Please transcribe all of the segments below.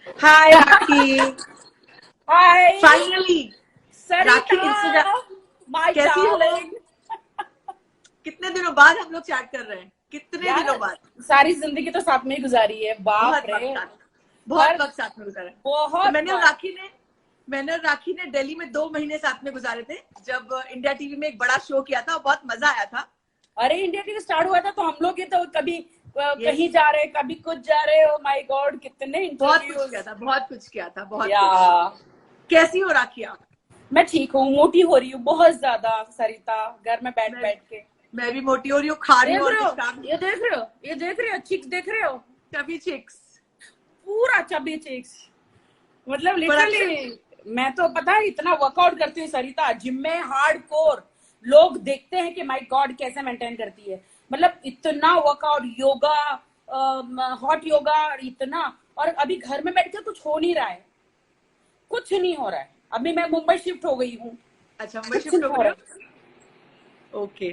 Hi rakhi. Hi finally rakhi Sarita, Instagram. My कैसी हो? Darling. कितने दिनों बाद हम लोग चैट कर रहे हैं, कितने यार दिनों बाद। सारी जिंदगी तो साथ में ही गुजारी है, बाप बहुत रे। वक्त साथ, बहुत हर वक्त साथ में गुजारा है। तो बहुत बार। मैंने और राखी ने दिल्ली में 2 महीने साथ में गुजारे थे, जब इंडिया टीवी में एक बड़ा शो किया था, बहुत मजा आया था। अरे इंडिया टीवी स्टार्ट हुआ था तो हम लोग ये तो कभी यस, कहीं जा रहे, कभी कुछ जा रहे। ओ माय गॉड, कितने बहुत कुछ इंटरव्यूज। किया था, बहुत कुछ किया था, बहुत या कुछ। कैसी हो राखी आप? मैं ठीक हूँ, मोटी हो रही हूँ बहुत ज्यादा सरिता, घर में बैठ मैं बैठ के। मैं भी मोटी हो रही हूँ, खा रही हूँ देख और रहे कुछ हो, काम। ये देख रहे हो, ये देख रहे हो, चिक्स देख रहे हो, कभी चिक्स। पूरा चबी चिक्स। मतलब पर अच्छा। लिटरली मैं तो पता है इतना वर्कआउट करती हूँ सरिता, जिम में हार्ड कोर। लोग देखते हैं कि माय गॉड कैसे मेंटेन करती है। मतलब इतना वर्कआउट, योगा, हॉट योगा, इतना। और अभी घर में बैठ के कुछ हो नहीं रहा है, कुछ नहीं हो रहा है। अभी मैं मुंबई शिफ्ट हो गई हूँ, अच्छा, मुंबई कुछ शिफ्ट नहीं हो हो गए रहा हो? है। ओके।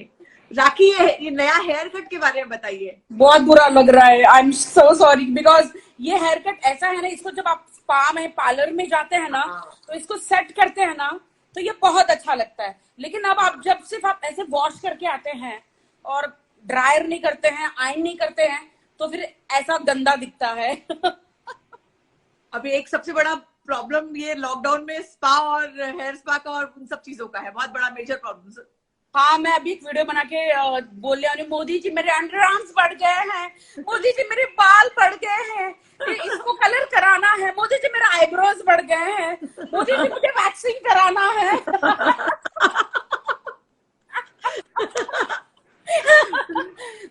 राखी, ये नया हेयर कट के बारे में बताइए। बहुत बुरा लग रहा है, I am so sorry, because ये हेयर कट ऐसा है ना, इसको जब आप स्पा में, पार्लर में जाते हैं ना, हाँ, तो इसको सेट करते हैं ना, तो ये बहुत अच्छा लगता है। लेकिन अब आप हाँ। जब सिर्फ आप ऐसे वॉश करके आते हैं और ड्रायर नहीं करते हैं, आयन नहीं करते हैं, तो फिर ऐसा गंदा दिखता है। अभी एक सबसे बड़ा प्रॉब्लम ये लॉकडाउन में स्पा और हेयर स्पा का और उन सब चीजों का है, बहुत बड़ा मेजर प्रॉब्लम। हाँ, मैं अभी एक वीडियो बना के बोल रही हूँ, मोदी जी मेरे अंडर आर्म्स बढ़ गए हैं, मोदी जी मेरे बाल बढ़ गए हैं, ये इसको कलर कराना है, मोदी जी मेरे आईब्रोज बढ़ गए हैं, मोदी जी मुझे वैक्सिंग कराना है।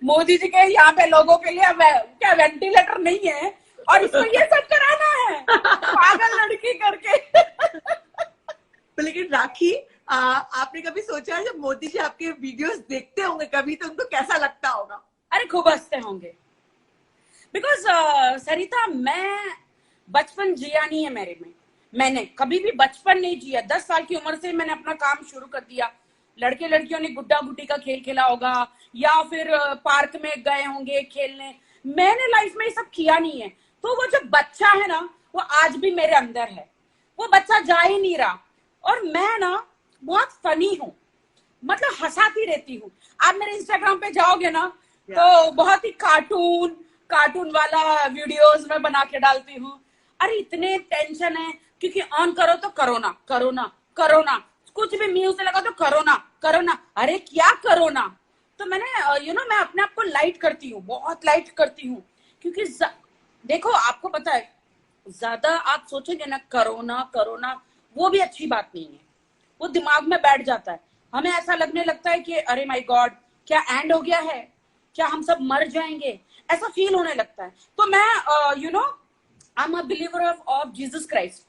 मोदी जी के यहाँ पे लोगों के लिए क्या वेंटिलेटर नहीं है और इसको ये सब कराना है, पागल लड़की करके। लेकिन राखी, आपने कभी सोचा है, जब मोदी जी आपके वीडियोस देखते होंगे कभी, तो उनको कैसा लगता होगा? अरे खूब हंसते होंगे, बिकॉज सरिता, मैं बचपन जिया नहीं है मेरे में। मैंने कभी भी बचपन नहीं जिया। 10 साल की उम्र से मैंने अपना काम शुरू कर दिया। लड़के लड़कियों ने गुड्डा गुड्डी का खेल खेला होगा, या फिर पार्क में गए होंगे खेलने। मैंने लाइफ में ये सब किया नहीं है। तो वो जो बच्चा है ना, वो आज भी मेरे अंदर है। वो बच्चा जा ही नहीं रहा। और मैं ना बहुत फनी हूँ, मतलब हंसाती रहती हूँ। आप मेरे इंस्टाग्राम पे जाओगे ना, या तो बहुत ही कार्टून कार्टून वाला वीडियोस में बना के डालती हूँ। अरे इतने टेंशन है, क्योंकि ऑन करो तो कोरोना कोरोना कोरोना, कुछ भी म्यूज लगा तो कोरोना कोरोना। अरे क्या कोरोना? तो मैंने मैं अपने आप को लाइट करती हूँ, बहुत लाइट करती हूँ। क्योंकि देखो, आपको पता है, ज्यादा आप सोचेंगे ना कोरोना कोरोना, वो भी अच्छी बात नहीं है। वो दिमाग में बैठ जाता है। हमें ऐसा लगने लगता है कि अरे माय गॉड, क्या एंड हो गया है, क्या हम सब मर जाएंगे, ऐसा फील होने लगता है। तो मैं I am a believer of Jesus Christ.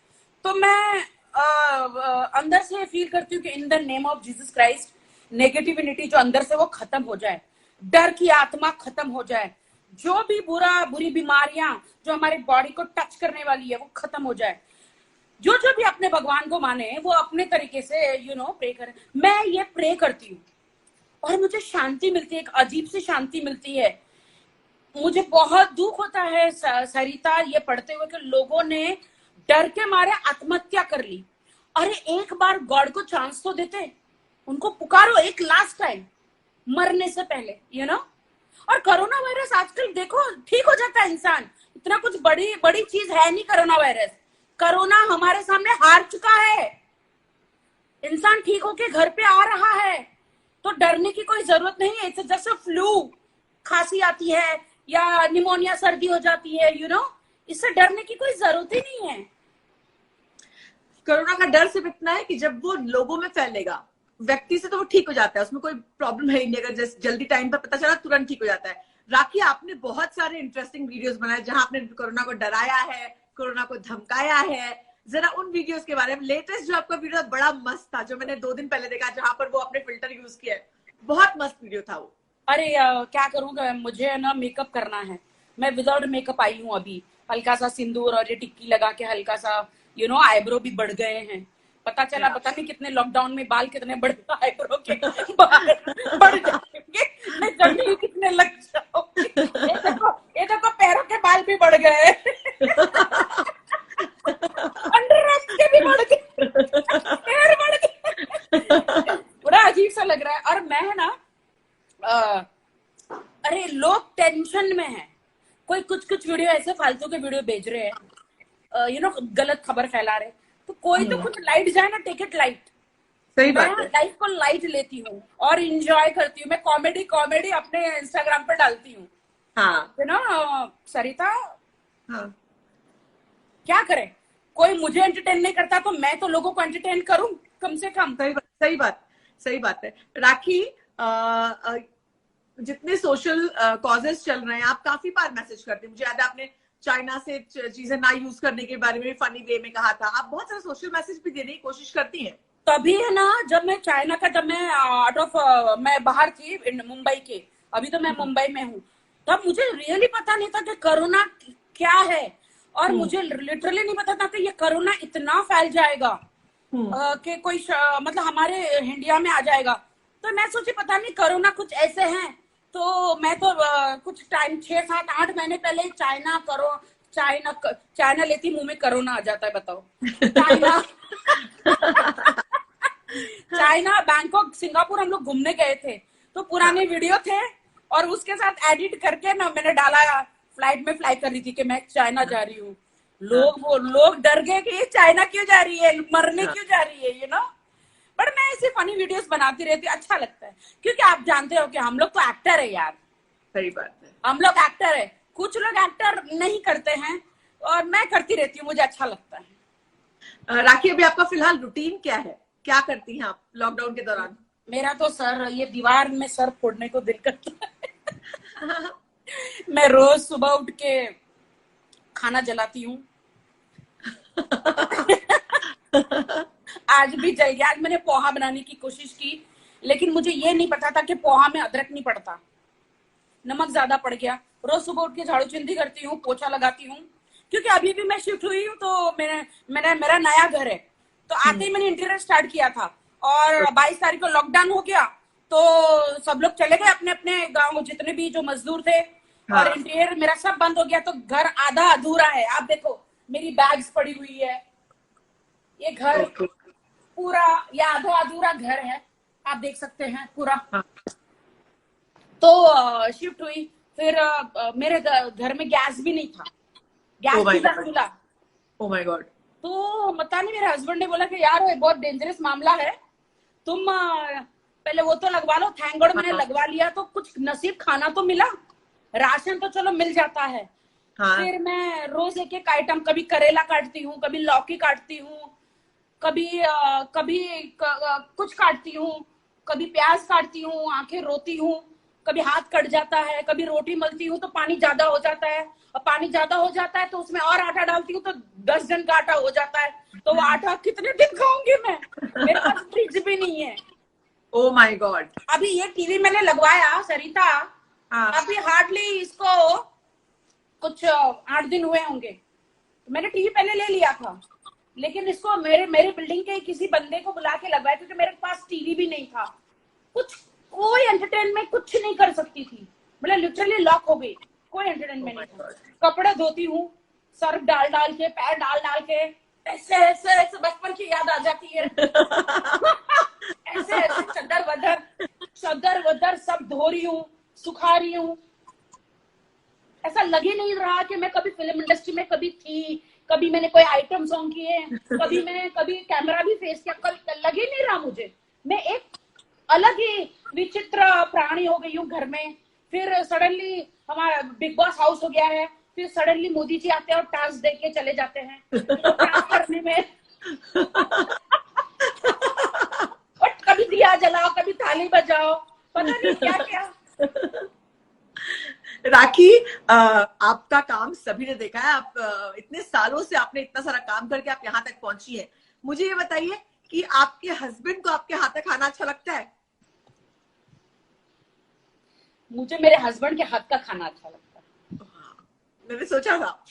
तो मैं अंदर से फील करती हूँ कि in the name of Jesus Christ, negativity जो अंदर से वो खत्म हो जाए, डर की आत्मा खत्म हो जाए, जो भी बुरी बीमारियां जो हमारी बॉडी को टच करने वाली है वो खत्म हो जाए। जो जो भी अपने भगवान को माने वो अपने तरीके से प्रे करें। मैं ये प्रे करती हूँ और मुझे शांति मिलती है, एक अजीब सी शांति मिलती है। मुझे बहुत दुख होता है सरिता, ये पढ़ते हुए कि लोगों ने डर के मारे आत्महत्या कर ली। अरे एक बार गॉड को चांस तो देते, उनको पुकारो एक लास्ट टाइम, मरने से पहले और कोरोना वायरस आजकल देखो ठीक हो जाता है इंसान, इतना कुछ बड़ी बड़ी चीज है नहीं कोरोना वायरस। कोरोना हमारे सामने हार चुका है, इंसान ठीक होके घर पे आ रहा है। तो डरने की कोई जरूरत नहीं है। इट्स जस्ट अ फ्लू, खांसी आती है या निमोनिया, सर्दी हो जाती है, इससे डरने की कोई जरूरत ही नहीं है। कोरोना का डर सिर्फ इतना है कि जब वो लोगों में फैलेगा, व्यक्ति से तो वो ठीक हो जाता है, उसमें कोई प्रॉब्लम है ही नहीं। अगर जल्दी टाइम पर पता चला, तुरंत ठीक हो जाता है। राखी, आपने बहुत सारे इंटरेस्टिंग वीडियोस बनाए जहां आपने कोरोना को डराया है, कोरोना को धमकाया है। जरा उन वीडियोस के बारे में। लेटेस्ट जो आपका वीडियो था बड़ा मस्त था, जो मैंने 2 दिन पहले देखा, जहां पर वो अपने फिल्टर यूज किया है। बहुत मस्त वीडियो था वो। अरे क्या करूँ, मुझे ना मेकअप करना है। मैं विदाउट मेकअप आई हूँ अभी, हल्का सा सिंदूर और ये टिक्की लगा के, हल्का सा आईब्रो भी बढ़ गए हैं। पता चला, या पता नहीं कितने लॉकडाउन में बाल कितने बढ़, आईब्रो के बाल बढ़ जाएंगे, मैं जंगली कितने लग जाऊंगी। ये देखो पैरों के बाल भी बढ़ गए। टेंशन में है। कोई कुछ कुछ वीडियो ऐसे फालतू के वीडियो भेज रहे हैं, गलत खबर फैला रहे, तो कोई तो कुछ लाइट जाए ना, टेक इट लाइट। सही मैं बात है। लाइफ को लाइट लेती हूँ और इंजॉय करती हूँ। मैं कॉमेडी कॉमेडी अपने इंस्टाग्राम पे डालती हूँ। हाँ सरिता, हाँ, क्या करे, कोई मुझे एंटरटेन नहीं करता तो मैं तो लोगों को एंटरटेन करूं कम से कम। सही बात, सही बात, सही बात है। राखी, जितने सोशल कॉजेस चल रहे हैं, आप काफी बार मैसेज करते हैं। मुझे याद है आपने चाइना से चीजें ना यूज करने के बारे में फनी वे में कहा था। आप बहुत सारा सोशल मैसेज भी देने की कोशिश करती हैं। तभी है ना, जब मैं आउट ऑफ मैं बाहर थी मुंबई के, अभी तो मैं मुंबई में हूँ, तब मुझे रियली पता नहीं था कि कोरोना क्या है, और मुझे लिटरली नहीं पता था कि ये कोरोना इतना फैल जाएगा कि कोई मतलब हमारे इंडिया में आ जाएगा। तो मैं सोची पता नहीं कोरोना कुछ ऐसे हैं। तो मैं तो कुछ टाइम 6 7 8 महीने पहले चाइना लेती, मुंह में कोरोना आ जाता है, बताओ। चाइना, बैंकॉक, सिंगापुर हम लोग घूमने गए थे, तो पुराने वीडियो थे और उसके साथ एडिट करके ना मैंने डाला। फ्लाइट में फ्लाई कर रही थी कि मैं चाइना जा रही हूँ। लोग डर गए कि ये चाइना क्यों जा रही है, मरने क्यों जा रही है, बट मैं ऐसे फनी वीडियोस बनाती रहती, अच्छा लगता है। क्योंकि आप जानते हो कि हम लोग तो एक्टर है यार। सही बात है। हम लोग एक्टर है, कुछ लोग एक्टर नहीं करते हैं, और मैं करती रहती हूँ, मुझे अच्छा लगता है। राखी, अभी आपका फिलहाल रूटीन क्या है? क्या करती हैं आप लॉकडाउन के दौरान? मेरा तो सर, ये दीवार में सर फोड़ने को दिल करता है। मैं रोज सुबह उठ के खाना जलाती हूँ। आज भी जल गया। आज मैंने पोहा बनाने की कोशिश की, लेकिन मुझे ये नहीं पता था कि पोहा में अदरक नहीं पड़ता, नमक ज्यादा पड़ गया। रोज सुबह उठ के झाड़ू चिंदी करती हूँ, पोछा लगाती हूँ, क्योंकि अभी भी मैं शिफ्ट हुई हूँ, तो मेरा नया घर है, तो आते ही मैंने इंटीरियर स्टार्ट किया था। और 22 तारीख को लॉकडाउन हो गया, तो सब लोग चले गए अपने अपने गाँव, जितने भी जो मजदूर थे। और इंटीरियर मेरा सब बंद हो गया, तो घर आधा अधूरा है। आप देखो, मेरी बैग्स पड़ी हुई है, ये घर पूरा, ये आधा अधूरा घर है, आप देख सकते हैं पूरा। तो शिफ्ट हुई, फिर मेरे घर में गैस भी नहीं था, गैस चूल्हा खुला। Oh my God. तो पता नहीं, मेरे हस्बैंड ने बोला कि यार ये बहुत डेंजरस मामला है, तुम पहले वो तो लगवा लो। थैंक गॉड मैंने लगवा लिया, तो कुछ नसीब खाना तो मिला, राशन तो चलो मिल जाता है। फिर मैं रोज एक एक आइटम, कभी करेला काटती हूँ, कभी लौकी काटती हूँ, कभी कुछ काटती हूँ, कभी प्याज काटती हूँ, आंखें रोती हूँ, कभी हाथ कट जाता है, कभी रोटी मलती हूँ तो पानी ज्यादा हो जाता है, और पानी ज्यादा हो जाता है तो उसमें और आटा डालती हूँ तो 10 दिन का आटा हो जाता है। तो वो आटा कितने दिन खाऊंगी मैं, मेरे पास फ्रिज भी नहीं है। Oh my God. अभी ये टीवी मैंने लगवाया सरिता, अभी हार्डली इसको कुछ 8 दिन हुए होंगे। मैंने टीवी पहले ले लिया था, लेकिन इसको मेरे बिल्डिंग के किसी बंदे को बुला के लगवाया, क्योंकि मेरे पास टीवी भी नहीं था, कोई एंटरटेनमेंट कुछ नहीं कर सकती थी, मतलब लिटरली लॉक हो गई, कोई एंटरटेनमेंट नहीं था। कपड़े धोती हूँ सर्फ डाल डाल के, पैर डाल डाल के, ऐसे ऐसे ऐसे बचपन की याद आ जाती है। ऐसे ऐसे चद्दर वदर सब धो रही हूँ, सुखा रही हूँ। ऐसा लग ही नहीं रहा कि मैं कभी फिल्म इंडस्ट्री में कभी थी, कभी मैंने कोई आइटम सॉन्ग किए, कभी कैमरा भी फेस किया, कभी लग ही नहीं रहा मुझे। मैं एक अलग ही विचित्र प्राणी हो गई हूँ घर में। फिर सडनली हमारा बिग बॉस हाउस हो गया है, फिर सडनली मोदी जी आते हैं और टास्क दे के चले जाते हैं, तो टास्क करने में और कभी दिया जलाओ, कभी थाली बजाओ, पता नहीं क्या क्या। राखी, आपका काम सभी ने देखा है। आप इतने सालों से आपने इतना सारा काम करके आप यहाँ तक पहुंची है। मुझे ये बताइए कि आपके हस्बैंड को आपके हाथ का खाना अच्छा लगता है? मुझे मेरे हस्बैंड के हाथ का खाना अच्छा लगता है। मैंने सोचा था।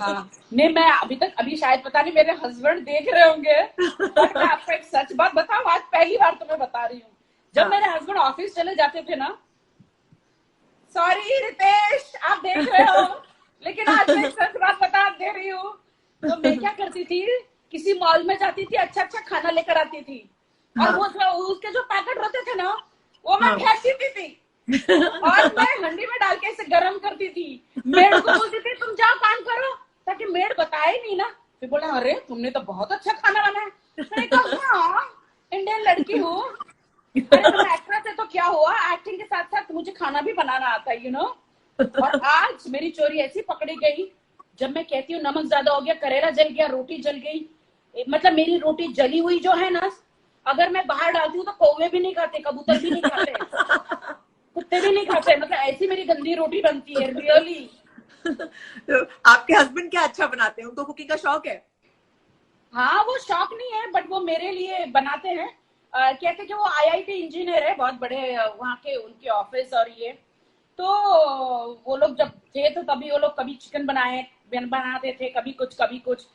हाँ, नहीं, मैं अभी शायद पता नहीं मेरे हस्बैंड देख रहे होंगे, बट मैं आपको एक सच बात बताऊं, आज पहली बार तुम्हें बता रही हूँ। जब मेरे हस्बैंड ऑफिस चले जाते थे ना, सॉरी रितेश आप देख रहे हो, लेकिन आज मैं सच बात बता दे रही हूँ। तो मैं क्या करती थी, किसी मॉल में जाती थी, अच्छा अच्छा खाना लेकर आती थी, और वो उसके जो पैकेट होते थे ना, वो मैं फेंक देती थी। और मैं हंडी में डाल के इसे गर्म करती थी। मेड को बोलती थी तुम जाओ काम करो, ताकि मेड बताए नहीं ना। फिर बोला अरे तुमने तो बहुत अच्छा खाना बनाया। मैंने कहा हाँ, इंडियन लड़की हूँ। अरे तुम एक्ट्रेस है तो क्या हुआ, एक्टिंग के साथ साथ मुझे खाना भी बनाना आता है, यू नो। और आज मेरी चोरी ऐसी पकड़ी गई, जब मैं कहती हूँ नमक ज्यादा हो गया, करेला जल गया, रोटी जल गई, मतलब मेरी रोटी जली हुई जो है ना, अगर मैं बाहर डालती हूँ तो कौवे भी नहीं खाते, कबूतर भी नहीं खाते, कुत्ते भी नहीं खाते, मतलब ऐसी मेरी गंदी रोटी बनती है रियली। तो आपके हस्बैंड क्या अच्छा बनाते हैं, उनको कुकिंग का शौक है? हाँ वो शौक नहीं है, बट वो मेरे लिए बनाते हैं। कहते कि वो आईआईटी इंजीनियर है, बहुत बड़े वहाँ के उनके ऑफिस और ये। तो वो लोग जब थे तो तभी वो लोग कभी चिकन बनाते थे, कभी कुछ कभी कुछ।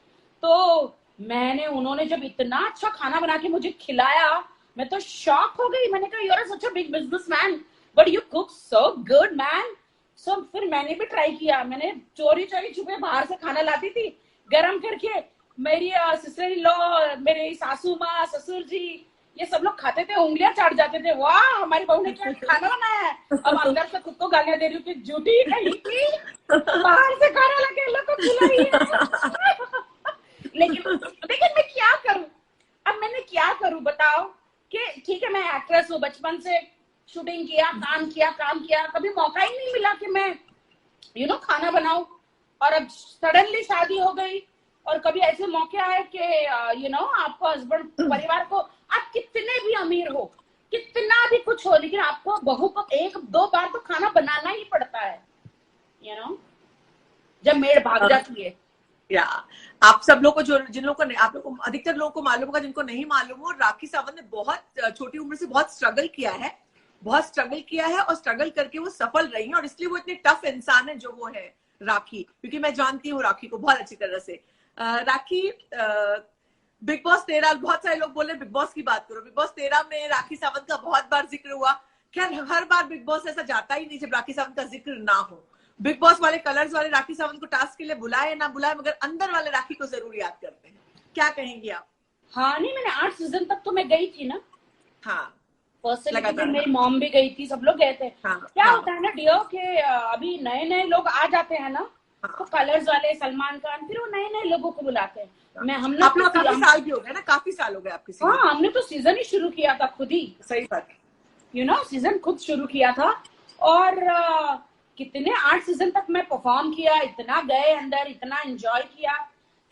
तो उन्होंने जब इतना अच्छा खाना बना के मुझे खिलाया, मैं तो शॉक हो गई। मैंने कहा you are such a big businessman but you cook so good man. So फिर मैंने भी ट्राई किया, मैंने चोरी चोरी छुपे बाहर से खाना लाती थी गरम करके। मेरी सिस्टर इन लॉ, मेरे सासू माँ, ससुर जी, ये सब लोग खाते थे, उंगलियां चाट जाते थे, वाह हमारी बहू ने क्या खाना बनाया है। अब अंदर से खुद को गालियां दे रही हूँ कि झूठी कहीं की, बाहर से खाना लगे लोग को खिला रही है। लेकिन लेकिन मैं क्या करूं, अब मैंने क्या करूं बताओ। कि ठीक है मैं एक्ट्रेस हूँ, बचपन से शूटिंग किया, काम किया, कभी मौका ही नहीं मिला कि मैं खाना बनाऊं। और अब सडनली शादी हो गई, और कभी ऐसे मौके आए कि आपको हस्बैंड, परिवार को, आप कितने भी अमीर हो, कितना भी कुछ हो, लेकिन आपको बहू को एक दो बार तो खाना बनाना ही पड़ता है, जब मेड भाग जाती है। या आप सब लोग को, जो जिन लोगों को, आप लोग को, अधिकतर लोगों को मालूम होगा, जिनको नहीं मालूम हो, राखी सावंत ने बहुत छोटी उम्र से बहुत स्ट्रगल किया है, और स्ट्रगल करके वो सफल रही है, और इसलिए वो इतनी टफ इंसान है जो वो है राखी। क्योंकि मैं जानती हूँ राखी को बहुत अच्छी तरह से। राखी, बिग बॉस 13, बहुत सारे लोग बोले बिग बॉस की बात करो, बिग बॉस 13 में राखी सावंत का बहुत बार जिक्र हुआ। खैर हर बार बिग बॉस ऐसा जाता ही नहीं जब राखी सावंत का जिक्र ना हो। बिग बॉस वाले, कलर्स वाले राखी सावंत को टास्क के लिए बुलाए ना बुलाए, मगर अंदर वाले राखी को जरूर याद करते हैं। क्या कहेंगी आप? हाँ नहीं, मैंने 8 सीजन तक तो मैं गई थी ना। हाँ, पर्सनली मेरी मॉम भी गई थी, सब लोग गए थे। हाँ, क्या हाँ, होता है ना डियो कि अभी नए नए लोग आ जाते हैं ना, हाँ, तो कलर्स वाले, सलमान खान, फिर वो नए नए लोगों को बुलाते हैं। हमने आप लोग काफी साल भी हो गए ना, काफी साल हो गए आपके सीजन। हाँ, हमने तो सीजन ही शुरू किया था खुद ही। सही बात, सीजन खुद शुरू किया था। और कितने 8 सीजन तक मैं परफॉर्म किया, इतना गए अंदर, इतना एंजॉय किया।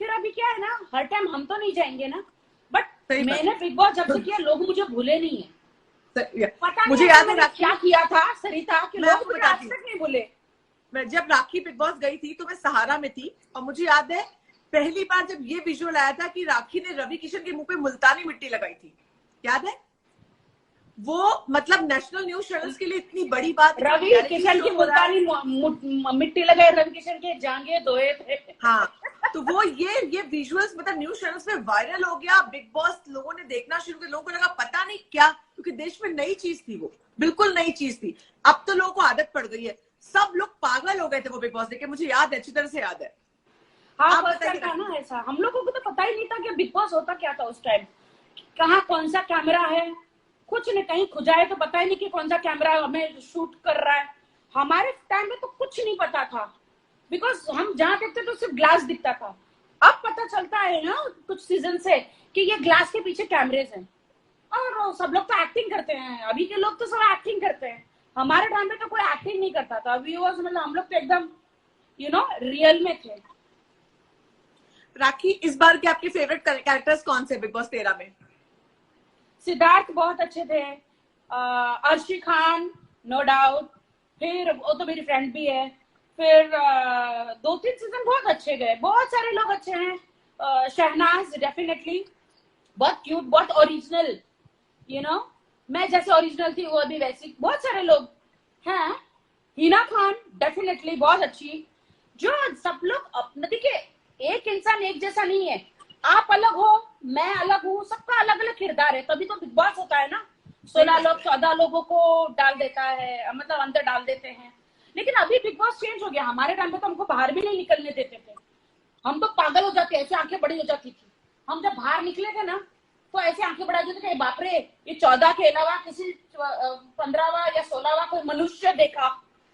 फिर अभी क्या है ना, हर टाइम हम तो नहीं जाएंगे ना, बट मैंने बिग बॉस जब से किया, लोग मुझे भूले नहीं है। पता मुझे नहीं याद है क्या किया था सरिता कि लोग मुझे आज तक नहीं भूले। मैं जब राखी बिग बॉस गई थी तो मैं सहारा में थी, और मुझे याद है पहली बार जब ये विजुअल आया था कि राखी ने रवि किशन के मुंह पे मुल्तानी मिट्टी लगाई थी, याद है? वो मतलब नेशनल न्यूज चैनल्स के लिए इतनी बड़ी बात। रवि किशन की मुल्तानी मिट्टी लगाई, रवि किशन के जांघे धोए थे। हाँ, तो वो ये विजुअल्स मतलब न्यूज चैनल्स में वायरल हो गया। बिग बॉस लोगों ने देखना शुरू किया, लोगों को लगा पता नहीं क्या, क्योंकि देश में नई चीज थी, वो बिल्कुल नई चीज थी। अब तो लोगों को आदत पड़ गई है, सब लोग पागल हो गए थे वो बिग बॉस देख के, मुझे याद है, अच्छी तरह से याद है। हाँ, था ना ऐसा, हम लोगों को तो पता ही नहीं था कि बिग बॉस होता क्या था उस टाइम, कहाँ कौन सा कैमरा है, कुछ नहीं, कहीं खुजाए तो पता ही नहीं कि कौन सा कैमरा हमें शूट कर रहा है। हमारे टाइम में तो कुछ नहीं पता था, बिकॉज हम जहाँ देखते तो सिर्फ ग्लास दिखता था। अब पता चलता है ना कुछ सीजन से कि ये ग्लास के पीछे कैमरेज हैं, और सब लोग तो एक्टिंग करते हैं। अभी के लोग तो सब एक्टिंग करते हैं, हमारे टाइम में तो कोई एक्टिंग नहीं करता था। व्यूअर्स मतलब हम लोग तो एकदम रियल में थे। राखी, इस बार के आपके फेवरेट कैरेक्टर्स कौन से बिग बॉस 13 में? सिद्धार्थ बहुत अच्छे थे, अर्शी खान नो डाउट, फिर वो तो मेरी फ्रेंड भी है। फिर 2-3 सीजन बहुत अच्छे गए, बहुत सारे लोग अच्छे हैं। शहनाज डेफिनेटली बहुत क्यूट, बहुत ओरिजिनल, मैं जैसे ओरिजिनल थी वो भी वैसी, बहुत सारे लोग हैं। हिना खान डेफिनेटली बहुत अच्छी। जो सब लोग अपने, देखिए एक इंसान एक जैसा नहीं है, आप अलग हो, मैं अलग हूँ, सबका अलग अलग किरदार है, तभी तो बिग बॉस होता है ना। 16 लोग 14 लोगों को डाल देता है, मतलब अंदर डाल देते हैं। लेकिन अभी बिग बॉस चेंज हो गया, हमारे टाइम पे तो हमको बाहर भी नहीं निकलने देते थे, हम तो पागल हो जाते, ऐसे आंखें बड़ी हो जाती थी। हम जब बाहर निकले थे ना, तो ऐसे आंखें बढ़ा देते थे, बाप रे ये 14 के अलावा किसी 15वां या 16वां कोई मनुष्य देखा।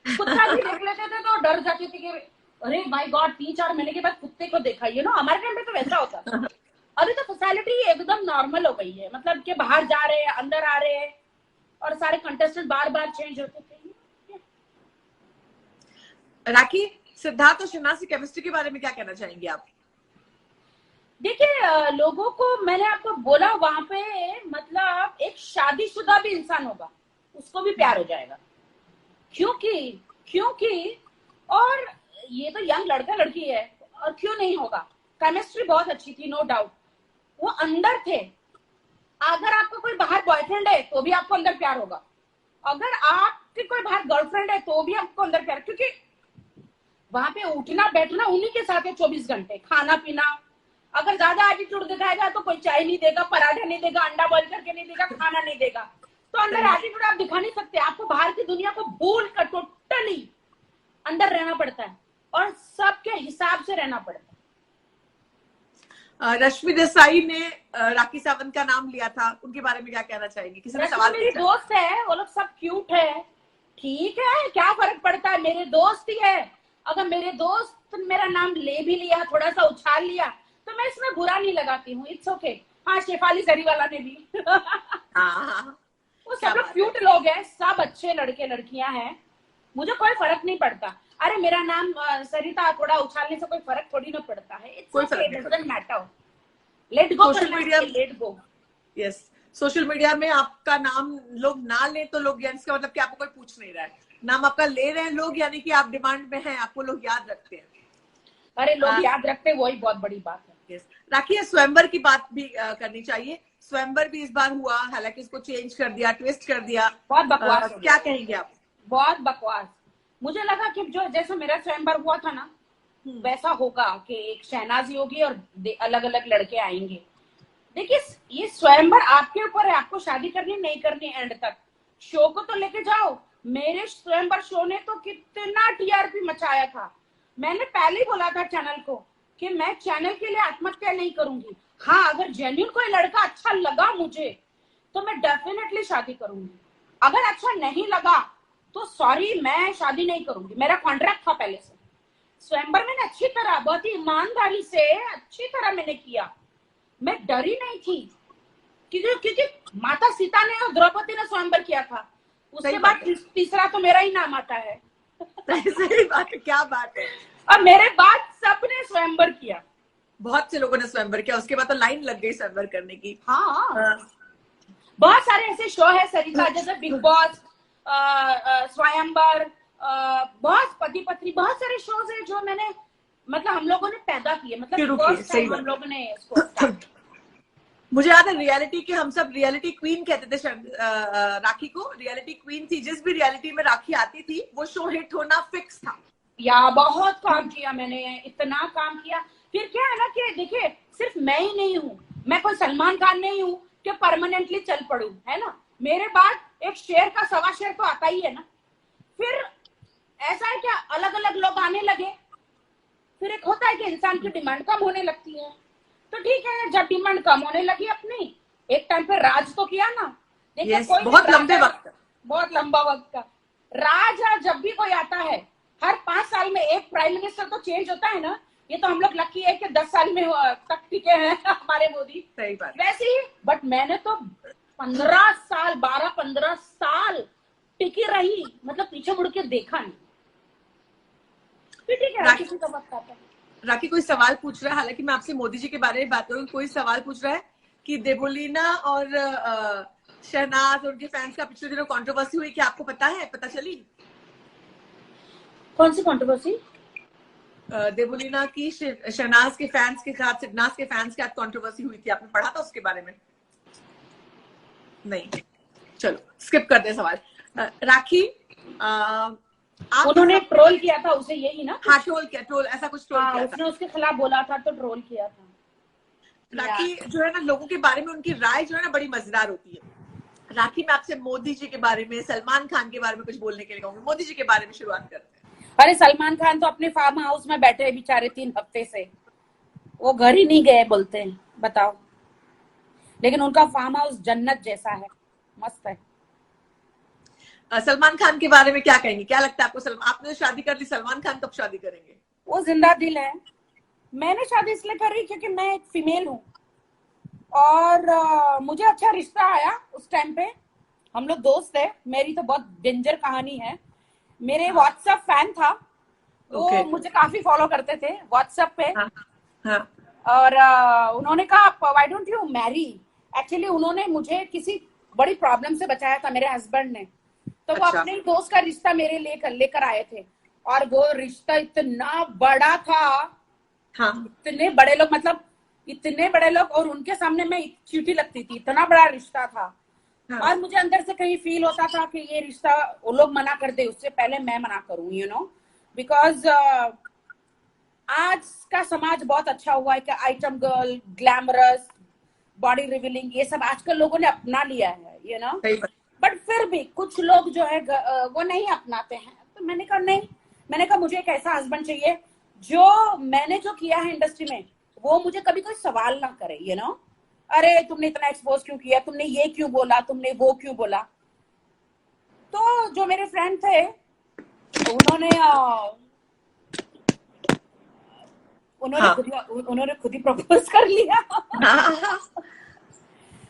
कुत्ता भी देख लेते थे तो डर जाते थे कि अरे माय गॉड 3-4 महीने के बाद कुत्ते को देखा, हमारे टाइम पे तो वैसा होता था। अभी तो फैसिलिटी एकदम नॉर्मल हो गई है, मतलब कि बाहर जा रहे हैं, अंदर आ रहे हैं, और सारे कंटेस्टेंट बार बार चेंज होते थे। राखी, सिद्धार्थ और शहनाज की केमिस्ट्री के बारे में क्या कहना चाहेंगे आप? देखिए, लोगों को मैंने आपको बोला वहां पे, मतलब एक शादीशुदा भी इंसान होगा उसको भी प्यार हो जाएगा, क्योंकि और ये तो यंग लड़का लड़की है, और क्यों नहीं होगा। केमिस्ट्री बहुत अच्छी थी, नो डाउट। वो अंदर थे। अगर आपका कोई बाहर बॉयफ्रेंड है तो भी आपको अंदर प्यार होगा, अगर आपके कोई बाहर गर्लफ्रेंड है तो भी आपको अंदर प्यार, क्योंकि वहां पे उठना बैठना उन्हीं के साथ है 24 घंटे। खाना पीना, अगर ज्यादा एटीट्यूड दिखाएगा तो कोई चाय नहीं देगा, पराठा नहीं देगा, अंडा बॉईल करके नहीं देगा, खाना नहीं देगा। तो अंदर एटीट्यूड आप दिखा नहीं सकते। आपको बाहर की दुनिया को भूल कर टोटली अंदर रहना पड़ता है, और सबके हिसाब से रहना पड़ता है। रश्मि देसाई ने राखी सावंत का नाम लिया था, उनके बारे में क्या कहना चाहेंगे? किसी ने सवाल मेरी दोस्त है, वो लोग सब क्यूट है, ठीक है, क्या फर्क पड़ता है, मेरे दोस्त ही है। अगर मेरे दोस्त मेरा नाम ले भी लिया, थोड़ा सा उछाल लिया, तो मैं इसमें बुरा नहीं लगाती हूँ, इट्स ओके। हाँ, शेफाली जरीवाला ने भी वो सब लोग क्यूट लोग हैं, सब अच्छे लड़के लड़कियां हैं, मुझे कोई फर्क नहीं पड़ता। अरे मेरा नाम सरिता, थोड़ा उछालने से कोई फर्क थोड़ी ना पड़ता है, it's okay, doesn't matter, let go. Social media, let go. Yes, social media में आपका नाम लोग ना ले तो लोग, यानी इसका मतलब कि आपको कोई पूछ नहीं रहा है, नाम आपका ले रहे हैं लोग, यानी कि आप डिमांड में हैं, आपको लोग याद रखते हैं। अरे लोग याद रखते हैं, वही बहुत बड़ी बात है। राखी, स्वयंवर की बात भी करनी चाहिए। स्वयंवर भी इस बार हुआ, हालांकि इसको चेंज कर दिया, ट्विस्ट कर दिया, बहुत बकवास। क्या कहेंगे आप? बहुत बकवास। मुझे लगा कि जो जैसे मेरा स्वयंवर हुआ था ना, वैसा होगा कि एक शहनाजी होगी और अलग अलग लड़के आएंगे। देखिए, ये स्वयंवर आपके ऊपर है, आपको शादी करनी नहीं करनी, एंड तक शो को तो लेके जाओ। मेरे स्वयंवर शो ने तो कितना टीआरपी मचाया था। मैंने पहले ही बोला था चैनल को कि मैं चैनल के लिए आत्महत्या नहीं करूंगी। हाँ, अगर जेन्युइन कोई लड़का अच्छा लगा मुझे तो मैं डेफिनेटली शादी करूंगी, अगर अच्छा नहीं लगा तो सॉरी, मैं शादी नहीं करूंगी। मेरा कॉन्ट्रैक्ट था पहले से। स्वयंवर मैंने अच्छी तरह, बहुत ही ईमानदारी से, अच्छी तरह मैंने किया, मैं डरी नहीं थी, क्योंकि माता सीता ने और द्रौपदी ने स्वयंवर किया था। उसके बाद तीसरा तो मेरा ही नाम आता है। सही बात है, क्या बात है। और मेरे बाद सबने स्वयंवर किया, बहुत से लोगों ने स्वयंवर किया, उसके बाद तो लाइन लग गई स्वयंवर करने की। हाँ। बहुत सारे ऐसे शो है सरिता, जैसे बिग बॉस, स्वयंवर, बहुत पति पत्नी, बहुत सारे शोज है जो मैंने, मतलब हम लोगों ने पैदा किए, मतलब हम लोगों ने इसको मुझे याद है रियलिटी के, हम सब रियलिटी क्वीन कहते थे राखी को, रियलिटी क्वीन थी। जिस भी रियलिटी में राखी आती थी वो शो हिट होना फिक्स था। या बहुत काम किया मैंने, इतना काम किया। फिर क्या है ना कि देखिए, सिर्फ मैं ही नहीं हूँ, मैं कोई सलमान खान नहीं हूँ कि परमानेंटली चल पड़ू, है ना। मेरे बाद एक शेर का 1.25 शेर तो आता ही है ना। फिर ऐसा है क्या, अलग अलग लोग आने लगे, फिर एक होता है कि इंसान की डिमांड कम होने लगती है। तो ठीक है, जब डिमांड कम होने लगी अपनी, एक टाइम पे राज तो किया ना। देखिए बहुत लंबे वक्त, बहुत लंबा वक्त का राज, जब भी कोई आता है, हर 5 साल में एक प्राइम मिनिस्टर तो चेंज होता है ना। ये तो हम लोग लकी है कि 10 साल में तक टिके हैं हमारे मोदी। सही बात। वैसे ही बट मैंने तो 15 साल 12-15 साल टिकी रही, मतलब पीछे मुड़ के देखा नहीं। ठीक है, किसी का वक्त आता है। राखी, कोई सवाल पूछ रहा है, हालांकि मैं आपसे मोदी जी के बारे में बात करूँ, कोई सवाल पूछ रहा है कि देवोलीना और शहनाज और उनके फैंस का पिछले दिनों कंट्रोवर्सी हुई, क्या आपको पता है, पता चली? कौन सी कंट्रोवर्सी? देवोलीना की शहनाज के फैंस के साथ, सिद्धनाज के फैंस के साथ कंट्रोवर्सी हुई थी, आपने पढ़ा था उसके बारे में? नहीं, चलो स्किप कर दे सवाल। राखी, उन्होंने ट्रोल किया था उसे, यही ना? हाँ, ट्रोल किया, ट्रोल ऐसा कुछ ट्रोल किया उसने उसके खिलाफ बोला था तो ट्रोल किया था। राखी जो है ना, लोगों के बारे में उनकी राय जो है ना बड़ी मजेदार होती है। राखी, मैं आपसे मोदी जी के बारे में, सलमान खान के बारे में कुछ बोलने के लिए कहूंगी। मोदी जी के बारे में शुरुआत करते हैं। अरे सलमान खान तो अपने फार्म हाउस में बैठे बेचारे 3 हफ्ते से, वो घर ही नहीं गए बोलते हैं, बताओ। लेकिन उनका फार्म हाउस जन्नत जैसा है, मस्त है। सलमान खान के बारे में क्या कहेंगे? क्या लगता है आपको? आपने तो शादी कर ली, सलमान खान कब शादी करेंगे? वो जिंदा दिल है। मैंने शादी इसलिए कर रही क्योंकि मैं एक फीमेल हूँ, और मुझे अच्छा रिश्ता आया उस टाइम पे। हम लोग दोस्त थे। मेरी तो बहुत डेंजर कहानी है। मेरे व्हाट्सएप फैन था, वो मुझे काफी फॉलो करते थे व्हाट्सएप पे। हाँ। और उन्होंने कहा why don't you Mary. Actually उन्होंने मुझे किसी बड़ी प्रॉब्लम से बचाया था, मेरे हस्बैंड ने। तो वो अपने दोस्त का रिश्ता मेरे लेकर आए थे, और वो रिश्ता इतना बड़ा था। इतने बड़े लोग, मतलब इतने बड़े लोग, और उनके सामने मैं चीटी लगती थी, इतना बड़ा रिश्ता था। और मुझे अंदर से कहीं फील होता था कि ये रिश्ता वो लोग मना कर दे उससे पहले मैं मना करूं, यू नो, बिकॉज आज का समाज बहुत अच्छा हुआ है कि item girl, glamorous, body revealing, ये सब आजकल लोगों ने अपना लिया है, यू नो। बट फिर भी कुछ लोग जो है वो नहीं अपनाते हैं। तो मैंने कहा नहीं, मैंने कहा मुझे एक ऐसा हस्बैंड चाहिए जो मैंने जो किया है इंडस्ट्री में वो मुझे कभी कोई सवाल ना करे, यू नो। अरे तुमने इतना एक्सपोज क्यों किया, तुमने ये क्यों बोला, तुमने वो क्यों बोला। तो जो मेरे फ्रेंड थे उन्होंने खुद ही प्रपोज कर लिया।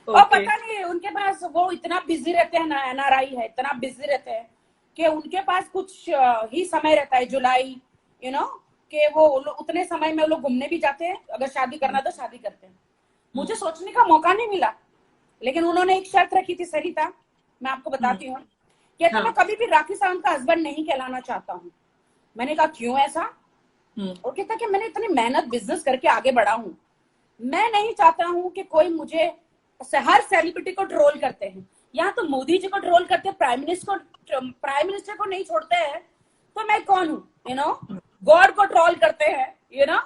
और पता नहीं उनके पास, वो इतना बिजी रहते हैं ना, एनआरआई है, इतना बिजी रहते हैं कि उनके पास कुछ ही समय रहता है, जुलाई, यू नो, कि वो उतने समय में वो लोग घूमने भी जाते हैं। अगर शादी करना तो शादी करते हैं। मुझे सोचने का मौका नहीं मिला, लेकिन उन्होंने एक शर्त रखी थी, सरिता, मैं आपको बताती हूँ। कहते मैं कभी भी राखी सावंत का हस्बैंड नहीं कहलाना चाहता हूँ। मैंने कहा क्यों ऐसा? और कहता कि मैंने इतनी मेहनत बिजनेस करके आगे बढ़ा हूँ, मैं नहीं चाहता हूँ कि कोई मुझे, हर सेलिब्रिटी को ट्रोल करते हैं, यहाँ तो मोदी जी को ट्रोल करते हैं, प्राइम मिनिस्टर को नहीं छोड़ते हैं, तो मैं कौन हूँ, यू नो। गॉड को ट्रोल करते हैं, यू नो।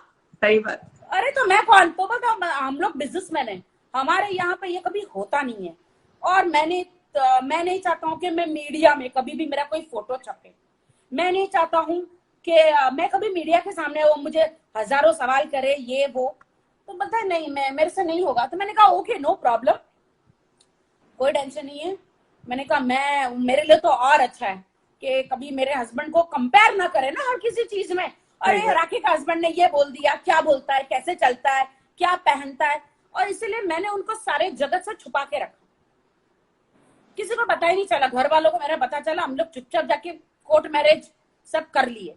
सही बात। अरे तो मैं कौन? तो बताओ, हम लोग बिजनेसमैन हैं, हमारे यहाँ पे ये कभी होता नहीं है। और मैं नहीं चाहता हूँ कि मैं मीडिया में कभी भी मेरा कोई फोटो छपे। मैं नहीं चाहता हूँ कि मैं कभी मीडिया के सामने वो मुझे हजारों सवाल करे, ये वो। तो पता है नहीं, मेरे से नहीं होगा। तो मैंने कहा ओके, नो प्रॉब्लम, कोई टेंशन नहीं है। मैंने कहा मेरे लिए तो और अच्छा है कि कभी मेरे हस्बैंड को कंपेयर ना करे ना हर किसी चीज में। अरे राखी का हस्बैंड ने ये बोल दिया, क्या बोलता है, कैसे चलता है, क्या पहनता है। और इसीलिए मैंने उनको सारे जगत से छुपा के रखा, किसी को पता ही नहीं चला। घर वालों को मेरा पता चला, हम लोग चुपचाप जाके कोर्ट मैरिज सब कर लिए।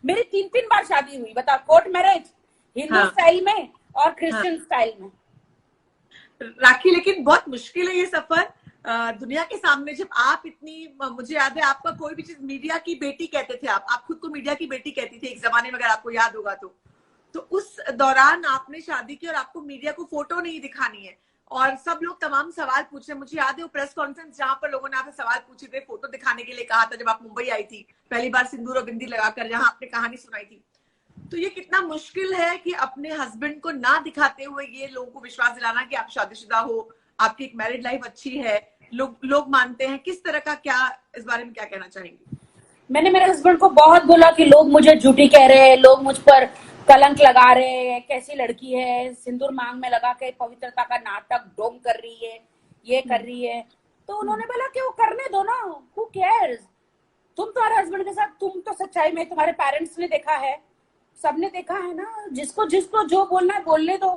मेरी 3 बार शादी हुई, बता, कोर्ट मैरिज, हिंदू स्टाइल में और क्रिश्चियन स्टाइल में। राखी, लेकिन बहुत मुश्किल है ये सफर दुनिया के सामने। जब आप इतनी, मुझे याद है आपका कोई भी चीज मीडिया की बेटी कहते थे, आप खुद को मीडिया की बेटी कहती थी एक जमाने में, अगर आपको याद होगा तो उस दौरान आपने शादी की और आपको मीडिया को फोटो नहीं दिखानी है, और सब लोग तमाम सवाल पूछ रहे। मुझे याद है वो प्रेस कॉन्फ्रेंस जहां पर लोगों ने आपसे सवाल पूछे थे, फोटो दिखाने के लिए कहा था, जब आप मुंबई आई थी पहली बार सिंदूर और बिंदी लगाकर, जहां आपने कहानी सुनाई थी। तो ये कितना मुश्किल है कि अपने हस्बैंड को ना दिखाते हुए ये लोगों को विश्वास दिलाना कि आप शादीशुदा हो, आपकी एक मैरिड लाइफ अच्छी है, लोग मानते हैं। किस तरह का, क्या इस बारे में क्या कहना चाहेंगे? मैंने मेरे हस्बैंड को बहुत बोला कि लोग मुझे झूठी कह रहे हैं, लोग मुझ पर कलंक लगा रहे हैं, कैसी लड़की है, सिंदूर मांग में लगा के पवित्रता का नाटक डोम कर रही है, ये कर रही है। तो उन्होंने बोला कि वो करने दो ना, हु केयर्स। तुम तुम्हारे हस्बैंड के साथ, तुम तो सच्चाई में, तुम्हारे पेरेंट्स ने देखा है, सबने देखा है ना, जिसको जिसको जो बोलना है बोलने दो।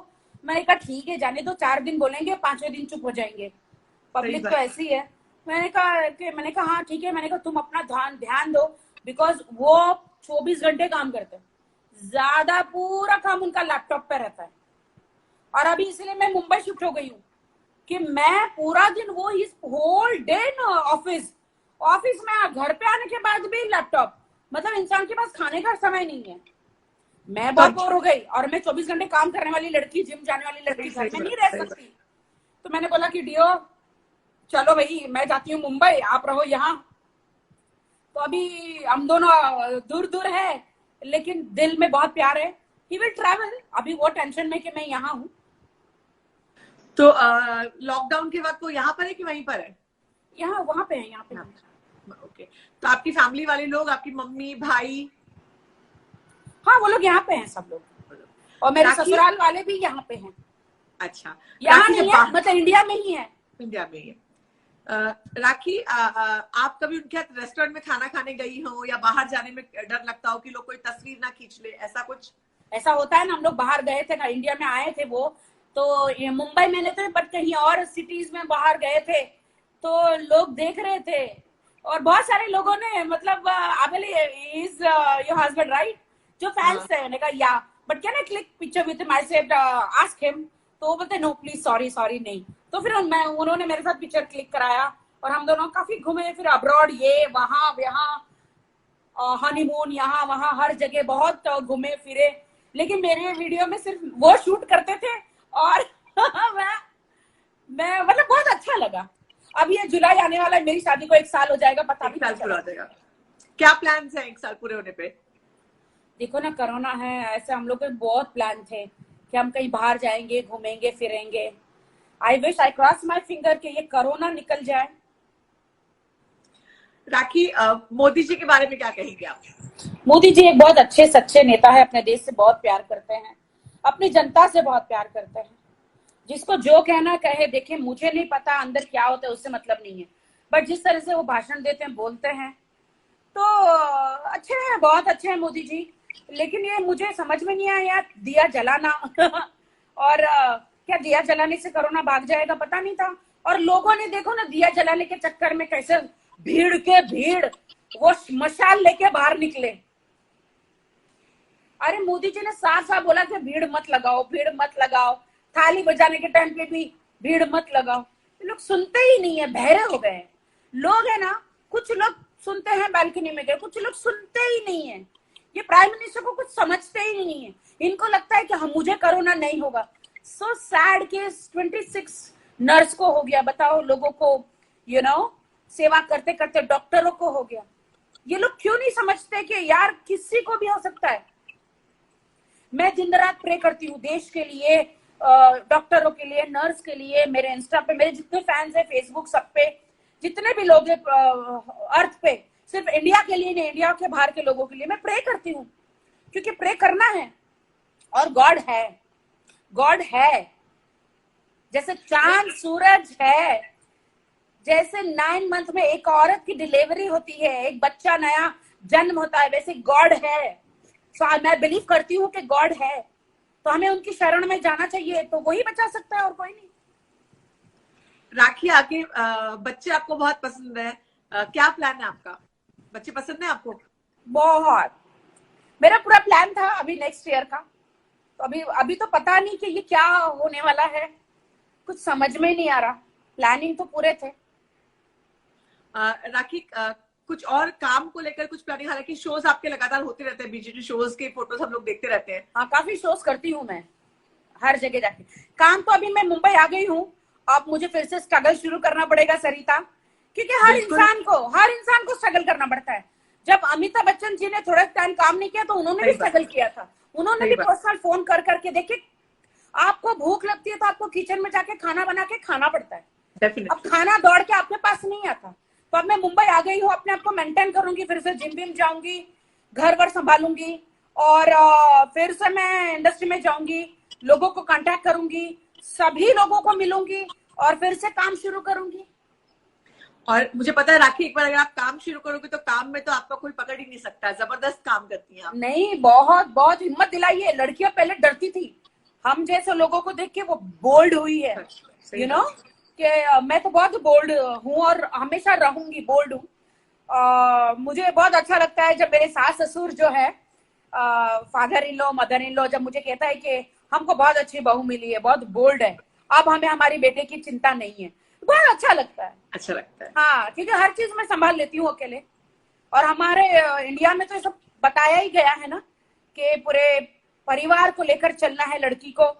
मैंने कहा ठीक है, जाने दो, 4 दिन बोलेंगे, 5वें दिन चुप हो जाएंगे, पब्लिक तो ऐसी है। मैंने कहा हाँ ठीक है। मैंने कहा तुम अपना ध्यान दो, बिकॉज वो 24 घंटे काम करते हैं, ज्यादा पूरा काम उनका लैपटॉप पे रहता है। और अभी इसलिए मैं मुंबई शिफ्ट हो गई हूँ कि मैं पूरा दिन, वो इस होल डे ऑफिस में, घर पे आने के बाद भी लैपटॉप, मतलब इंसान के पास खाने का समय नहीं है। मैं बहुत बोर हो गई, और मैं 24 घंटे काम करने वाली लड़की, जिम जाने वाली लड़की घर में नहीं रह सकती। तो मैंने बोला कि डियो चलो भाई, मैं जाती हूँ मुंबई, आप रहो यहाँ। तो अभी हम दोनों दूर दूर है, लेकिन दिल में बहुत प्यार है। ही विल ट्रैवल, अभी वो टेंशन में कि मैं यहाँ हूँ। तो लॉकडाउन के वक्त वो यहाँ पर है कि वहीं पर है? यहाँ, वहां पे है, यहाँ पे। ओके। तो आपकी फैमिली वाले लोग, आपकी मम्मी भाई? हाँ, वो लोग यहाँ पे हैं सब लोग, और मेरे ससुराल वाले भी यहाँ पे हैं। अच्छा, यहाँ राखी नहीं जब है, मतलब इंडिया में ही है। इंडिया में ही है। राखी, आप कभी उनके साथ रेस्टोरेंट में खाना खाने गई हो, या बाहर जाने में डर लगता हो कि लोग कोई तस्वीर ना खींच ले, ऐसा कुछ? ऐसा होता है ना, हम लोग बाहर गए थे ना, इंडिया में आए थे वो, तो ये मुंबई में नहीं थे बट कहीं और सिटीज में बाहर गए थे, तो लोग देख रहे थे और बहुत सारे लोगों ने मतलब इज योर हस्बैंड राइट, जो फैंस थे, मैंने कहा या, but can I click picture with him, I said ask him, तो वो बोलते नो प्लीज सॉरी सॉरी नहीं, तो फिर उन्होंने मेरे साथ पिक्चर क्लिक कराया और हम दोनों काफी घूमे फिर अब्रॉड, ये वहां यहाँ, हनीमून यहाँ वहां हर जगह बहुत घूमे फिरे, लेकिन मेरे वीडियो में सिर्फ वो शूट करते थे और मैं मतलब बहुत अच्छा लगा। अब ये जुलाई आने वाला है, मेरी शादी को 1 साल हो जाएगा, पता भी नहीं पूरा हो जाएगा। क्या प्लान है 1 साल पूरे होने पे? देखो ना, कोरोना है, ऐसे हम लोग के बहुत प्लान थे कि हम कहीं बाहर जाएंगे, घूमेंगे फिरेंगे। I wish, I cross my finger कि ये कोरोना निकल जाए। राखी, मोदी जी के बारे में क्या कहेंगे आप? मोदी जी एक बहुत अच्छे सच्चे नेता है, अपने देश से बहुत प्यार करते हैं, अपनी जनता से बहुत प्यार करते हैं, जिसको जो कहना कहे। देखिए, मुझे नहीं पता अंदर क्या होता है, उससे मतलब नहीं है, बट जिस तरह से वो भाषण देते हैं, बोलते हैं, तो अच्छे हैं, बहुत अच्छे हैं मोदी जी। लेकिन ये मुझे समझ में नहीं आया, दिया जलाना और क्या दिया जलाने से कोरोना भाग जाएगा, पता नहीं था। और लोगों ने देखो ना, दिया जलाने के चक्कर में कैसे भीड़ वो मशाल लेके बाहर निकले। अरे मोदी जी ने साफ साफ बोला कि भीड़ मत लगाओ, भीड़ मत लगाओ, थाली बजाने के टाइम पे भी भीड़ मत लगाओ। लोग सुनते ही नहीं है, बहरे हो गए लोग, है ना। कुछ लोग सुनते हैं, बालकनी में गए, कुछ लोग सुनते ही नहीं है। ये प्राइम मिनिस्टर को कुछ समझते ही नहीं है, इनको लगता है कि हम, मुझे कोरोना नहीं होगा। सो सैड कि 26 नर्स को हो गया, बताओ, लोगों को यू नो सेवा करते करते डॉक्टरों को हो गया। ये लोग क्यों नहीं समझते कि यार किसी को भी हो सकता है। मैं दिन रात प्रे करती हूँ देश के लिए, डॉक्टरों के लिए, नर्स के लिए। मेरे इंस्टा पे मेरे जितने फैंस है, फेसबुक सब पे जितने भी लोग हैं अर्थ पे, सिर्फ इंडिया के लिए नहीं, इंडिया के बाहर के लोगों के लिए मैं प्रे करती हूँ, क्योंकि प्रे करना है। और गॉड है, गॉड है। जैसे चांद सूरज है, जैसे 9 मंथ में एक औरत की डिलीवरी होती है, एक बच्चा नया जन्म होता है, वैसे गॉड है। मैं बिलीव करती हूँ कि गॉड है, तो हमें उनकी शरण में जाना चाहिए, तो वही बचा सकता है और कोई नहीं। राखी, आके बच्चे आपको बहुत पसंद है, क्या प्लान है आपका? बच्चे पसंद है आपको? बहुत। मेरा पूरा प्लान था अभी नेक्स्ट ईयर का, तो अभी तो पता नहीं कि ये क्या होने वाला है, कुछ समझ में नहीं आ रहा। प्लानिंग तो पूरे थे। राखी, कुछ और काम को लेकर कुछ प्लानिंग? हालांकि शोज आपके लगातार होते रहते हैं, बीजेपी शोज के फोटोज हम लोग देखते रहते हैं। हाँ, काफी शोज करती हूँ मैं, हर जगह जाके काम। तो अभी मैं मुंबई आ गई हूँ, अब मुझे फिर से स्ट्रगल शुरू करना पड़ेगा सरिता, क्योंकि हर इंसान को स्ट्रगल करना पड़ता है। जब अमिताभ बच्चन जी ने थोड़ा टाइम काम नहीं किया, तो उन्होंने भी स्ट्रगल किया था। उन्होंने भी पर्सनल फोन कर करके, देखिए, आपको भूख लगती है तो आपको किचन में जाके खाना बना के खाना पड़ता है। अब खाना दौड़ के आपके पास नहीं आता। तो अब मैं मुंबई आ गई हूँ, अपने आप को मेंटेन करूंगी, फिर से जिम विम जाऊंगी, घर वर संभालूंगी, और फिर से मैं इंडस्ट्री में जाऊंगी, लोगों को कांटेक्ट करूंगी, सभी लोगों को मिलूंगी और फिर से काम शुरू करूंगी। और मुझे पता है राखी, एक बार अगर आप काम शुरू करोगे तो काम में तो आपका कोई पकड़ ही नहीं सकता, जबरदस्त काम करती हैं आप। नहीं, बहुत बहुत हिम्मत दिलाइए। लड़कियां पहले डरती थी, हम जैसे लोगों को देख के वो बोल्ड हुई है, यू नो कि मैं तो बहुत बोल्ड हूँ और हमेशा रहूंगी, बोल्ड हूँ। मुझे बहुत अच्छा लगता है जब मेरे सास ससुर जो है, father in law, mother in law, जब मुझे कहता है कि हमको बहुत अच्छी बहू मिली है, बहुत बोल्ड है, अब हमें हमारी बेटे की चिंता नहीं है, बहुत अच्छा लगता है। अच्छा लगता है, हाँ, क्योंकि हर चीज मैं संभाल लेती हूँ अकेले। और हमारे इंडिया में तो ये सब बताया ही गया है ना कि पूरे परिवार को लेकर चलना है लड़की को।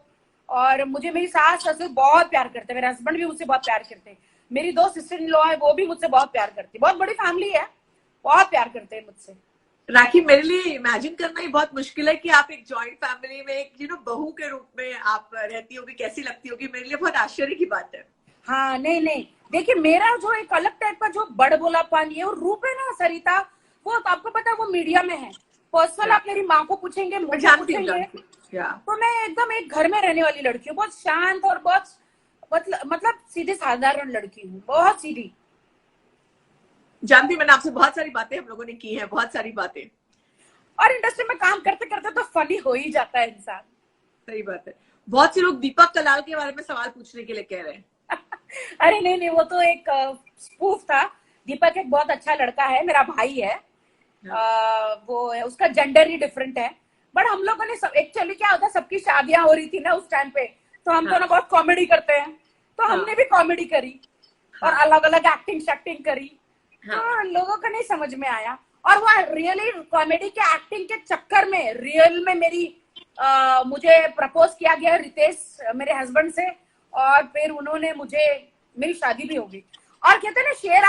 और मुझे मेरी सास ससुर बहुत प्यार करते हैं, मेरे हस्बैंड भी मुझसे बहुत प्यार करते हैं, मेरी 2 सिस्टर इन लॉ है, वो भी मुझसे बहुत प्यार करती है। बहुत बड़ी फैमिली है, बहुत प्यार करते हैं मुझसे। राखी, मेरे लिए इमेजिन करना ही बहुत मुश्किल है कि आप एक जॉइंट फैमिली में एक बहू के रूप में आप रहती होगी, कैसी लगती होगी। मेरे लिए बहुत आश्चर्य की बात है। हाँ, नहीं, देखिए, मेरा जो एक अलग टाइप का जो बड़बोलापन, ये रूप है ना सरिता, वो आपको पता है वो मीडिया में है। पर्सनल आप मेरी माँ को पूछेंगे, मुझे जानती पूछेंगे, या तो मैं एकदम एक घर में रहने वाली लड़की हूँ, बहुत शांत और बहुत मतलब सीधे साधारण लड़की हूँ, बहुत सीधी। जानती, मैंने आपसे बहुत सारी बातें हम लोगों ने की हैं, बहुत सारी बातें। और इंडस्ट्री में काम करते करते तो फनी हो ही जाता है इंसान। सही बात है। बहुत से लोग दीपक कलाल के बारे में सवाल पूछने के लिए कह रहे हैं। अरे नहीं नहीं, वो तो एक स्पूफ था। दीपक एक बहुत अच्छा लड़का है, मेरा भाई है। वो है, उसका जेंडर ही डिफरेंट है। बट हम लोगों ने सब, एक्चुअली क्या होता है, सबकी शादियां हो रही थी ना उस टाइम पे, तो हम दोनों बहुत कॉमेडी करते हैं, तो हमने भी कॉमेडी करी और अलग अलग एक्टिंग शैक्टिंग करी। तो लोगों को नहीं समझ में आया, और वो रियली कॉमेडी के एक्टिंग के चक्कर में रियल में मुझे प्रपोज किया गया रितेश मेरे हस्बैंड से, और फिर उन्होंने मेरी शादी भी हो गई। और कहते ना शेर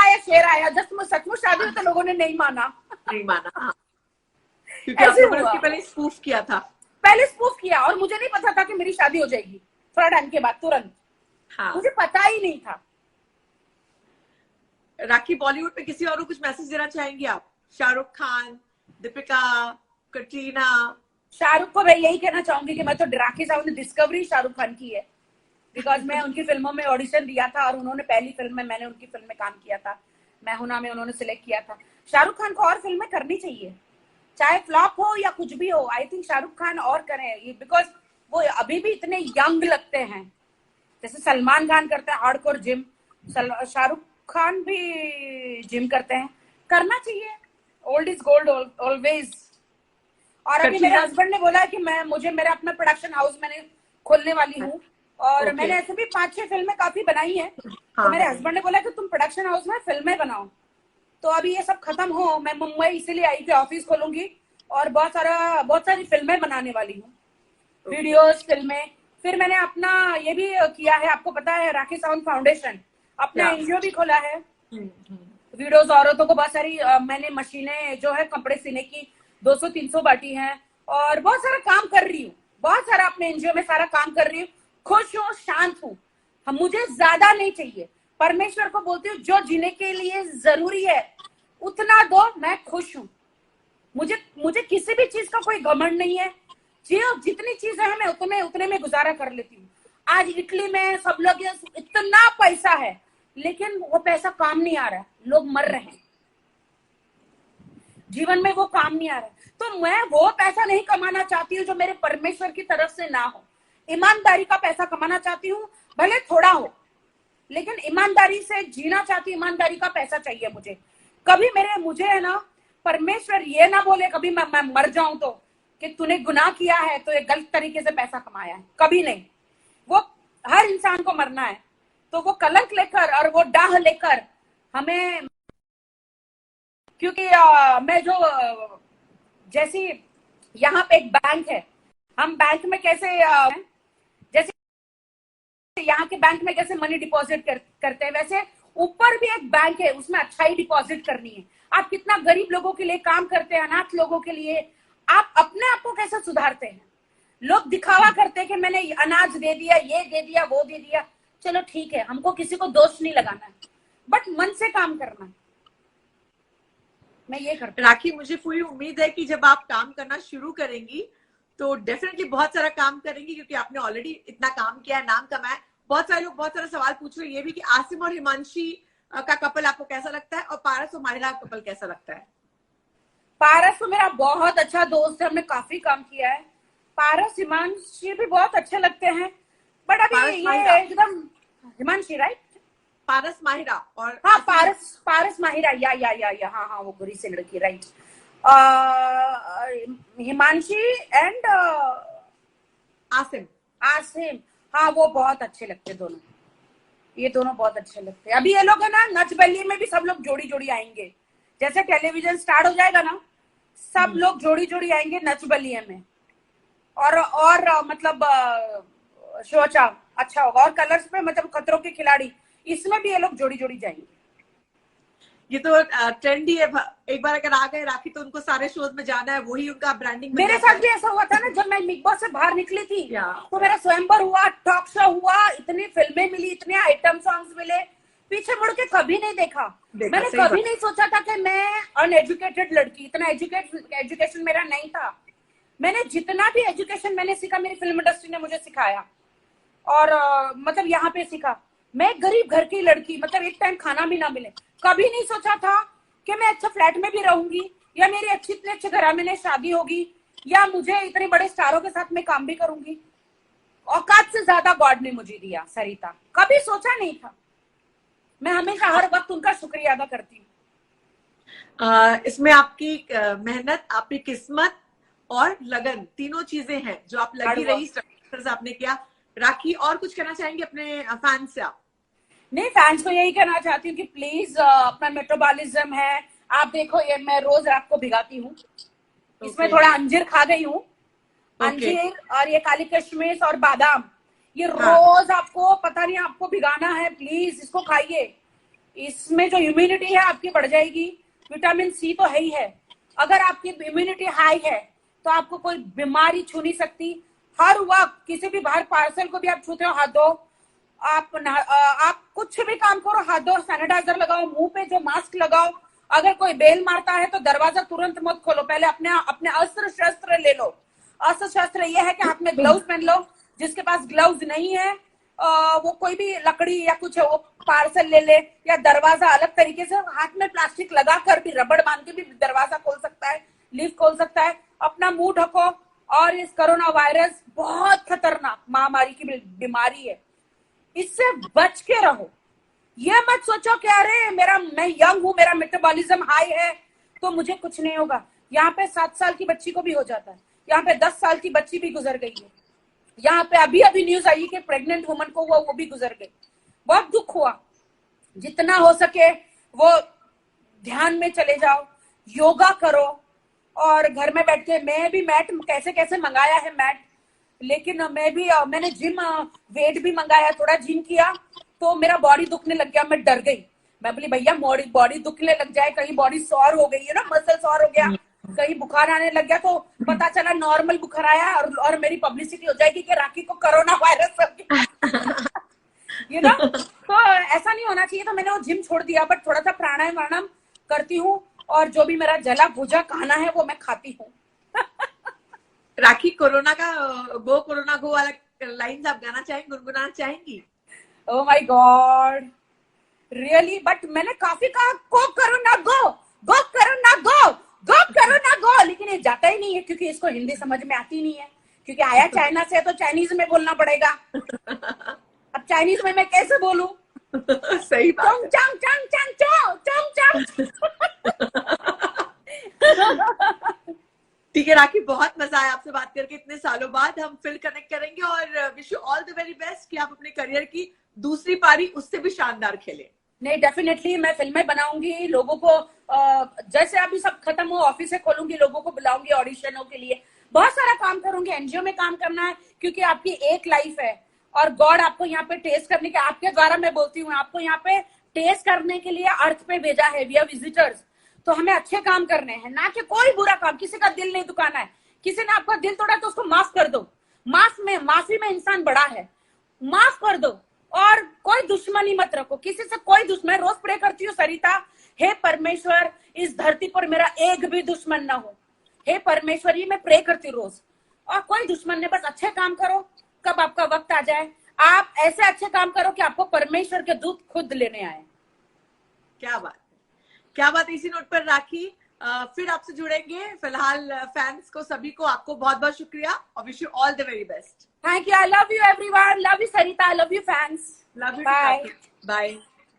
आया, जब सचमुच शादी हुई तो लोगों ने नहीं माना। क्योंकि आप लोगों ने उसके पहले स्पूफ किया था। और मुझे नहीं पता था कि मेरी शादी हो जाएगी थोड़ा टाइम के बाद, तुरंत। मुझे पता ही नहीं था। राखी, बॉलीवुड में किसी और को कुछ मैसेज देना चाहेंगी आप? शाहरुख खान, दीपिका, कटरीना। शाहरुख को मैं यही कहना चाहूंगी कि मैं तो राखी साहब ने डिस्कवरी शाहरुख खान की है, बिकॉज मैं उनकी फिल्मों में ऑडिशन दिया था, और उन्होंने पहली फिल्म में मैंने उनकी फिल्म में काम किया था, मैं हूं ना में उन्होंने सिलेक्ट किया था। शाहरुख खान को और फिल्में करनी चाहिए, चाहे फ्लॉप हो या कुछ भी हो। आई थिंक शाहरुख खान और करें, बिकॉज वो अभी भी इतने यंग लगते हैं। जैसे सलमान खान करते हैं हार्डकोर जिम, शाहरुख खान भी जिम करते हैं, करना चाहिए। Old is gold always. और अभी मेरे हस्बैंड ने बोला कि मुझे मेरा अपना प्रोडक्शन हाउस मैंने खोलने वाली हूँ, और मैंने ऐसे भी 5-6 फिल्में काफी बनाई हैं। तो मेरे हस्बैंड ने बोला कि तुम प्रोडक्शन हाउस में फिल्में बनाओ। तो अभी ये सब खत्म हो, मैं मुंबई इसीलिए आई कि ऑफिस खोलूंगी, और बहुत सारी फिल्में बनाने वाली हूँ, वीडियोस, फिल्में। फिर मैंने अपना ये भी किया है, आपको पता है, राखी साउंड फाउंडेशन, अपना एनजीओ भी खोला है। वीडियोस औरतों को बहुत सारी मैंने मशीनें जो है कपड़े सीने की 200-300 बांटी हैं, और बहुत सारा काम कर रही हूँ, बहुत सारा अपने एनजीओ में सारा काम कर रही हूँ। खुश हूँ, शांत हूँ। मुझे ज्यादा नहीं चाहिए। परमेश्वर को बोलती हूँ जो जीने के लिए जरूरी है उतना दो, मैं खुश हूँ। मुझे किसी भी चीज का कोई घमंड नहीं है। जितनी चीजें हैं मैं उतने में गुजारा कर लेती हूँ। आज इटली में सब लोग इतना पैसा है, लेकिन वो पैसा काम नहीं आ रहा है, लोग मर रहे हैं जीवन में, वो काम नहीं आ रहा है। तो मैं वो पैसा नहीं कमाना चाहती हूँ जो मेरे परमेश्वर की तरफ से ना हो। ईमानदारी का पैसा कमाना चाहती हूँ, भले थोड़ा हो, लेकिन ईमानदारी से जीना चाहती हूँ। ईमानदारी का पैसा चाहिए मुझे। कभी मुझे है ना, परमेश्वर ये ना बोले कभी मैं मर जाऊं तो कि तूने गुनाह किया है तो ये गलत तरीके से पैसा कमाया है, कभी नहीं। वो हर इंसान को मरना है, तो वो कलंक लेकर और वो डाह लेकर हमें, क्योंकि मैं जो जैसी यहाँ पे एक बैंक है, हम बैंक में कैसे जैसे यहाँ के बैंक में कैसे मनी डिपॉजिट करते हैं, वैसे ऊपर भी एक बैंक है, उसमें अच्छाई डिपॉजिट करनी है। आप कितना गरीब लोगों के लिए काम करते हैं, अनाथ लोगों के लिए। आप अपने आप को कैसे सुधारते हैं? लोग दिखावा करते हैं कि मैंने अनाज दे दिया, ये दे दिया, वो दे दिया। चलो ठीक है, हमको किसी को दोष नहीं लगाना है, बट मन से काम करना है। मैं ये करती हूँ। राखी, मुझे पूरी उम्मीद है कि जब आप काम करना शुरू करेंगी तो डेफिनेटली बहुत सारा काम करेंगी, क्योंकि आपने ऑलरेडी इतना काम किया है, नाम कमाया। बहुत सारे लोग बहुत सारा सवाल पूछ रहे हैं ये भी कि आसिम और हिमांशी का कपल आपको कैसा लगता है, और पारस और माहिरा का कपल कैसा लगता है? पारस तो मेरा बहुत अच्छा दोस्त है, हमने काफी काम किया है। पारस हिमांशी भी बहुत अच्छे लगते हैं, बट अभी ये एकदम हिमांशी, राइट? पारस माहिरा और हाँ, पारस माहिरा, या हाँ वो गोरी से लड़की, राइट। हिमांशी एंड आसिम, हाँ वो बहुत अच्छे लगते दोनों। ये दोनों बहुत अच्छे लगते हैं। अभी ये लोग है ना, नच बल्ली में भी सब लोग जोड़ी जोड़ी आएंगे। जैसे टेलीविजन स्टार्ट हो जाएगा ना, सब लोग जोड़ी जोड़ी आएंगे नच बलिए में। और मतलब शो अच्छा होगा। और कलर्स पे मतलब खतरों के खिलाड़ी, इसमें भी ये लोग जोड़ी जोड़ी जाएंगे। ये तो ट्रेंड ही है। एक बार अगर आ गए राखी तो उनको सारे शोज में जाना है, वही उनका ब्रांडिंग। मेरे साथ भी ऐसा हुआ था ना, जब मैं बिग बॉस से बाहर निकली थी तो मेरा स्वयंवर हुआ, टॉक शो हुआ, इतनी फिल्में मिली, इतने आइटम सॉन्ग्स मिले पीछे मुड़ के कभी नहीं देखा। मैंने सही कभी बात। नहीं सोचा था कि मैं अनएजुकेटेड लड़की, इतना एजुकेशन मेरा नहीं था। मैंने जितना भी एजुकेशन मैंने सीखा मेरी फिल्म इंडस्ट्री ने मुझे सिखाया, और मतलब यहाँ पे सीखा। मैं गरीब घर की लड़की, मतलब एक टाइम खाना भी ना मिले, कभी नहीं सोचा था कि मैं अच्छा फ्लैट में भी रहूंगी, या मेरी इतने अच्छे घर में शादी होगी, या मुझे इतने बड़े स्टारों के साथ मैं काम भी करूंगी। औकात से ज्यादा गॉड ने मुझे दिया सरिता, कभी सोचा नहीं था। मैं हमेशा हर वक्त उनका शुक्रिया अदा करती हूँ। इसमें आपकी मेहनत, आपकी किस्मत और लगन, तीनों चीजें हैं जो आप लगी रही, स्ट्रक्चर्स आपने किया। राखी, और कुछ कहना चाहेंगे अपने फैंस से आप? नहीं, फैंस को यही कहना चाहती हूँ कि प्लीज अपना मेटाबॉलिज्म है, आप देखो ये मैं रोज रात को भिगाती हूँ, इसमें थोड़ा अंजीर खा गई हूँ, अंजीर और ये काली किशमिश और बादाम, ये रोज आपको पता नहीं आपको भिगाना है, प्लीज इसको खाइए। इसमें जो इम्यूनिटी है आपकी बढ़ जाएगी, विटामिन सी तो है ही है। अगर आपकी इम्यूनिटी हाई है तो आपको कोई बीमारी छू नहीं सकती। हर वक्त किसी भी बाहर पार्सल को भी आप छूते हो, हाथ धो। आप कुछ भी काम करो, हाथ धो, सैनिटाइजर लगाओ, मुंह पे जो मास्क लगाओ। अगर कोई बेल मारता है तो दरवाजा तुरंत मत खोलो, पहले अपने अस्त्र शस्त्र ले लो। अस्त्र शस्त्र ये है कि हाथ में ग्लव्स पहन लो, जिसके पास ग्लव्स नहीं है वो कोई भी लकड़ी या कुछ है वो पार्सल ले ले, या दरवाजा अलग तरीके से हाथ में प्लास्टिक लगा कर भी, रबड़ बांध के भी दरवाजा खोल सकता है, लीफ खोल सकता है। अपना मुंह ढको। और इस कोरोना वायरस बहुत खतरनाक महामारी की बीमारी है, इससे बच के रहो। ये मत सोचो कि अरे मैं यंग हूं, मेरा मेटाबॉलिज्म हाई है तो मुझे कुछ नहीं होगा। यहाँ पे 7 साल की बच्ची को भी हो जाता है, यहाँ पे 10 साल की बच्ची भी गुजर गई है, यहाँ पे अभी न्यूज आई कि प्रेग्नेंट वुमन को हुआ, वो भी गुजर गई। बहुत दुख हुआ। जितना हो सके वो ध्यान में चले जाओ, योगा करो, और घर में बैठ के, मैं भी मैट कैसे मंगाया है मैट, लेकिन मैंने जिम वेट भी मंगाया, थोड़ा जिम किया तो मेरा बॉडी दुखने लग गया, मैं डर गई। मैं बोली भैया बॉडी दुखने लग जाए, कहीं बॉडी सॉर हो गई है ना, मसल सॉर हो गया, कहीं बुखार आने लग गया, तो पता चला नॉर्मल बुखार आया और मेरी पब्लिसिटी हो जाएगी कि राखी को कोरोना वायरस हो गया। यू नो, तो ऐसा नहीं होना चाहिए। तो मैंने वो जिम छोड़ दिया, बट थोड़ा सा प्राणायाम करती हूँ, और जो भी मेरा जला भुजा खाना है वो मैं खाती हूँ। राखी, कोरोना गो वाला लाइंस आप गाना चाहेंगी, गुनगुनाना चाहेंगी? Oh my God, really? But मैंने काफी कहा गो कोरोना गो, गो कोरोना गो, गो कोरोना गो, लेकिन ये जाता ही नहीं है क्योंकि इसको हिंदी समझ में आती नहीं है, क्योंकि आया चाइना से तो चाइनीज में बोलना पड़ेगा। अब चाइनीज में मैं कैसे बोलूं? सही बात। चोंग चांग चांग चो चोंग चांग। ठीक है राखी, बहुत मजा आया आपसे बात करके, इतने सालों बाद हम फिर कनेक्ट करेंगे, और wish you all the very best कि आप अपने करियर की दूसरी पारी उससे भी शानदार खेलें। नहीं, डेफिनेटली मैं फिल्में बनाऊंगी, लोगों को जैसे अभी सब खत्म हो ऑफिस खोलूंगी, लोगों को बुलाऊंगी ऑडिशनों के लिए, बहुत सारा काम करूंगी। एनजीओ में काम करना है क्योंकि आपकी एक लाइफ है, और गॉड आपको यहाँ पे टेस्ट करने के, आपके द्वारा मैं बोलती हूँ, आपको यहाँ पे टेस्ट करने के लिए अर्थ पे भेजा है, वी आर विजिटर्स। तो हमें अच्छे काम करने हैं, ना कि कोई बुरा काम। किसी का दिल नहीं दुखाना है। किसी ने आपका दिल तोड़ा तो उसको माफ कर दो, माफी में इंसान बड़ा है, माफ कर दो। और कोई दुश्मनी मत रखो किसी से, कोई दुश्मन। रोज प्रे करती हूँ सरिता, हे परमेश्वर इस धरती पर मेरा एक भी दुश्मन ना हो, हे परमेश्वर, ये मैं प्रे करती हूँ रोज। और कोई दुश्मन नहीं, बस अच्छे काम करो, कब आपका वक्त आ जाए आप ऐसे अच्छे काम करो कि आपको परमेश्वर के दूत खुद लेने आए। क्या बात है, क्या बात है। इसी नोट पर राखी, फिर आपसे जुड़ेंगे। फिलहाल फैंस को, सभी को, आपको बहुत बहुत शुक्रिया, और wish you all the very best. Thank you, I love you everyone, love you Sarita, I love you fans, love you, bye bye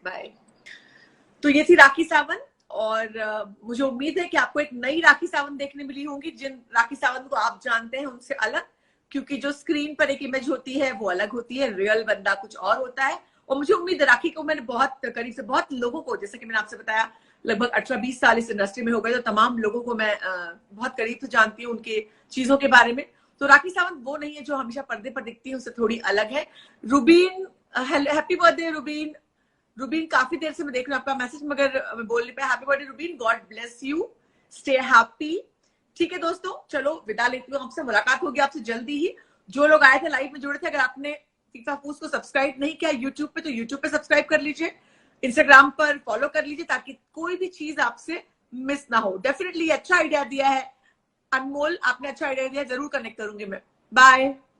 bye. तो ये थी राखी सावंत, और मुझे उम्मीद है कि आपको एक नई राखी सावंत देखने मिली होंगी। जिन राखी सावंत को आप जानते हैं उनसे अलग, क्योंकि जो स्क्रीन पर एक इमेज होती है वो अलग होती है, रियल बंदा कुछ और होता है। और मुझे उम्मीद है राखी को मैंने बहुत करीब से, बहुत लोगों को, जैसे कि मैंने आपसे बताया लगभग 18-20 साल इस इंडस्ट्री में हो गए, तो तमाम लोगों को मैं बहुत करीब से जानती हूँ उनके चीजों के बारे में। तो राखी सावंत वो नहीं है जो हमेशा पर्दे पर दिखती है, उससे थोड़ी अलग है। Ruben, happy birthday Ruben. रूबीन, काफी देर से मैं देख रही हूँ आपका मैसेज, मगर मैं बोल नहीं पाया। Happy birthday Ruben, God bless you, stay happy. ठीक है दोस्तों, चलो विदा लेती हूँ, आपसे मुलाकात होगी आपसे जल्दी ही। जो लोग आए थे लाइव में जुड़े थे, अगर आपने फीफा फूड्स को सब्सक्राइब नहीं किया यूट्यूब पे, तो यूट्यूब पे सब्सक्राइब कर लीजिए। इंस्टाग्राम पर फॉलो कर लीजिए ताकि कोई भी चीज आपसे मिस ना हो। डेफिनेटली अच्छा आइडिया दिया है अनमोल, आपने अच्छा आइडिया दिया, जरूर कनेक्ट करूंगी मैं। बाय।